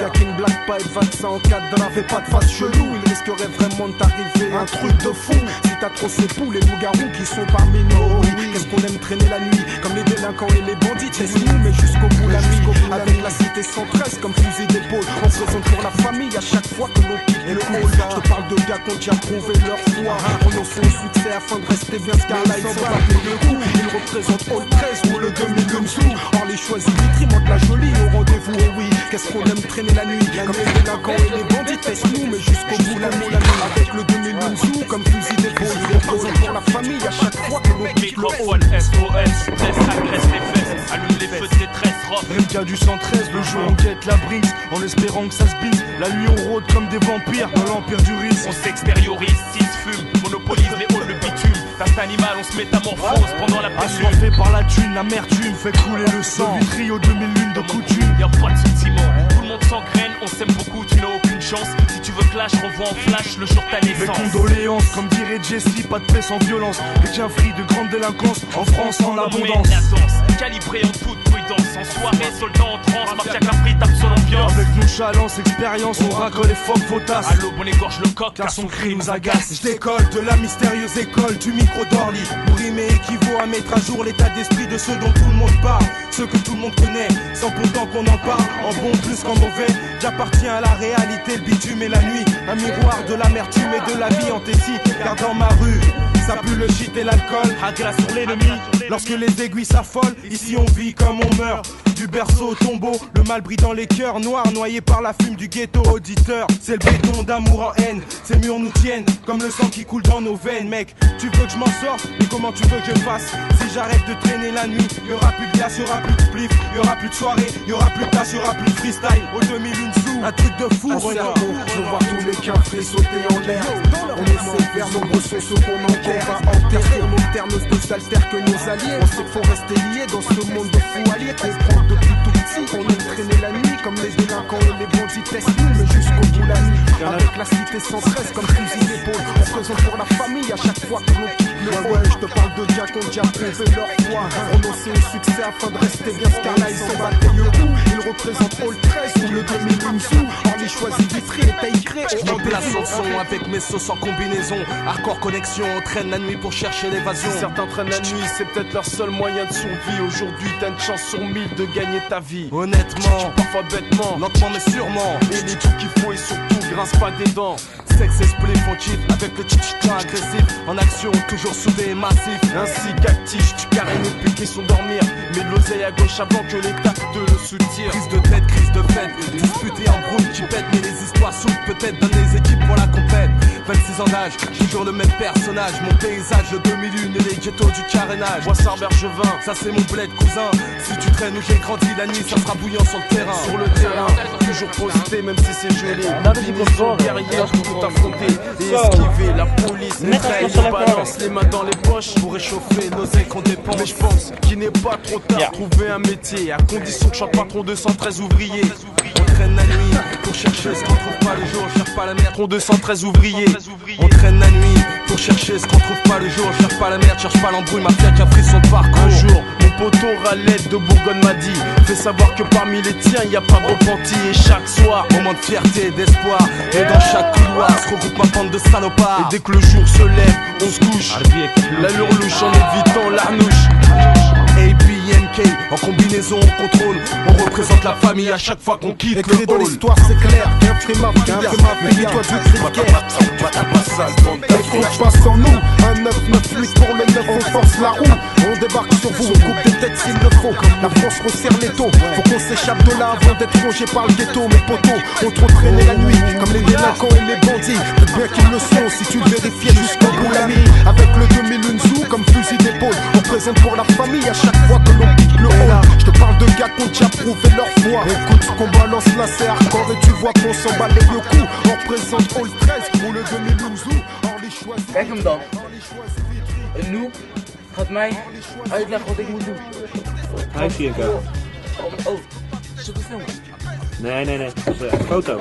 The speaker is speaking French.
Y'a qu'une blague, pas de vaccin en cas de drap. Fais pas de face chelou, il risquerait vraiment de t'arriver un truc de fou. Si t'as trop ces poules, les loups-garous qui sont parmi nous. Qu'est-ce qu'on aime traîner la nuit, comme les délinquants et les bandits. Laisse-nous, mais jusqu'au bout la nuit. Avec la cité 113 comme fusil d'épaule. On se présente pour la famille à chaque fois que l'on quitte le hall. Je te parle de gars qui ont déjà prouvé leur foi. Renoncent au succès afin de rester bien ce gars-là. Ils s'en battent le coup. Ils représentent Hall 13 ou le 2000 sous. Or les choisis vitri montent la jolie au rendez-vous. Oh oui, qu'est-ce qu'on aime traîner la nuit, comme les délinquants et les bandits. Laisse-nous, mais jusqu'au bout la nuit. Avec le 2000 sous comme fusil d'épaule. Ils représentent pour la famille à chaque fois que l'on quitte le hall. SOS, laisse agresse les fesses, allume les feux de détresse, rock. MK du 113, le jour on guette la brise, en espérant que ça se bise. La nuit on rôde comme des vampires dans l'empire du risque. On s'extériorise, s'il se fume, monopolise les halls de bitume. T'as animal, on se métamorphose pendant la pénurie. Assoiffé par la thune, l'amertume fait couler le sang. Le vitri aux 2000 lunes de coutume. Y'a pas de sentiment, tout le monde s'engraine, on s'aime beaucoup, tu n'as aucune chance. Si tu veux clash, revois en flash le jour de ta naissance. Mes condoléances, comme dirait Jesse, pas de paix sans violence. Et qu'un fruit de grande délinquance, en France en abondance. La danse, calibrée en toute prudence. En soirée, soldat en transe, Martia Capri tape son ambiance. Avec nonchalance, expérience, on racole les phoques fautasses. À l'aube, on égorge le coq, car son cri nous agace. Je décolle de la mystérieuse école du micro d'Orly. Pour rimer équivaut à mettre à jour l'état d'esprit de ceux dont tout le monde parle. Ceux que tout le monde connaît, sans pourtant qu'on en parle. En bon plus qu'en mauvais, j'appartiens à la réalité, le bitume et la nuit. Un miroir de l'amertume et de la vie en Tessie. Car dans ma rue, ça pue le shit et l'alcool. à glace sur l'ennemi. Lorsque les aiguilles s'affolent, ici on vit comme on meurt. Du berceau au tombeau, le mal brille dans les cœurs noirs, noyés par la fume du ghetto auditeur. C'est le béton d'amour en haine, ces murs nous tiennent comme le sang qui coule dans nos veines. Mec, tu veux que je m'en sorte, mais comment tu veux que je fasse? Si j'arrête de traîner la nuit, y'aura plus de glace, y'aura plus de spliff, y'aura plus de soirée, y'aura plus de place, y'aura plus de freestyle. Au 2001 sous, un truc de fou, Renard. Je vois tous les cafés sauter en l'air. On essaie de faire nombreux sont ceux qu'on enterre. On va enterrer nos termes de altères que nos alliés. On sait qu'il faut rester lié dans ce monde de fou alliés. Comprendre depuis tout petit, on aime traîner la nuit comme les délinquants et les bandits. Laisse-nous, mais jusqu'au bout la nuit. Avec la cité 113 comme fusil d'épaule. On présente pour la famille à chaque fois que l'on quitte le hall. Je te parle de gars qui ont déjà prouvé leur foi. Renoncer au succès afin de rester bien ce car-là. Ils s'en battent le coup. Ils représentent Hall 13 ou le 2001 sous. Or les choisis vitri et taillerés. Je me place en son avec mes sauces en combinaison. Hardcore connexion, on traîne la nuit pour chercher l'évasion. Si certains traînent la nuit, c'est peut-être leur seul moyen de survie. Aujourd'hui, t'as une chance sur 1000 de gagner ta vie. Honnêtement, parfois bêtement, lentement mais sûrement. et les trucs qu'il faut et surtout grince pas des dents. Sexe et split font cheat avec le tchitchita agressif. En action, toujours soudé et massif. Ainsi qu'actif, tu carènes et piqué son dormir. Mais l'oseille à gauche avant que l'État te le soutire. Crise de tête, crise de fête. Disputé en groupe qui pète, mais les histoires s'ouvrent peut-être dans les équipes pour la compète. 26 ans d'âge, toujours le même personnage. Mon paysage, le 2001 et les ghettos du carénage. Boissard Bergevin, Ça c'est mon bled cousin. Si tu traînes où j'ai grandi la nuit, ça sera bouillant sur le terrain. sur le terrain, toujours posté même si c'est gelé. Combinaison guerrière pour tout affronter et esquiver la police. Les traînes, balance les mains dans les poches pour réchauffer l'oseille qu'on dépense. Mais je pense qu'il n'est pas trop tard de trouver un métier à condition que je sois patron 213 ouvriers. On traîne la nuit pour chercher ce qu'on trouve pas le jour. Cherche pas la merde. Patron 213 ouvriers. On traîne la nuit pour chercher ce qu'on trouve pas le jour. Cherche pas la merde, cherche pas l'embrouille. Ma fiac a pris son parcours. Un jour, mon poteau Ralette de Bourgogne m'a dit: fais savoir que parmi les tiens, y a pas de repenti. Et chaque soir, Moment de fierté et d'espoir. Et dans chaque couloir se regroupe ma bande de salopards. et dès que le jour se lève, on se couche. La lurlouche en évitant l'arnouche. APMK, en combinaison on contrôle. On représente la famille à chaque fois qu'on quitte Écrit le dans hall. l'histoire, c'est clair. Qu'un frima, dis-toi du cri de guerre. Et qu'on passe en nous. Un 998 pour le 9, on force la roue. On débarque sur vous, on coupe des têtes s'il le faut. La France resserre les taux. Faut qu'on s'échappe de là avant d'être rongé par le ghetto. Mes potos ont trop traîné la nuit, comme les délinquants et les bandits. Peut bien qu'ils le sont si tu le vérifiais jusqu'au bout la nuit. Avec le 2001 sous comme fusil d'épaule. On présente pour la famille à chaque fois que l'on quitte le hall. Je te parle de gars qui ont déjà prouvé leur foi. Écoute ce qu'on balance là, c'est hardcore et tu vois qu'on s'en bat les coups. On représente Hall 13 ou le 2001 sous. Or les choisis. Kijk hem dan. Een noob gaat mij uitleggen wat ik moet doen. Hij is 4K. Oh, zullen we filmen? Nee, dat is foto.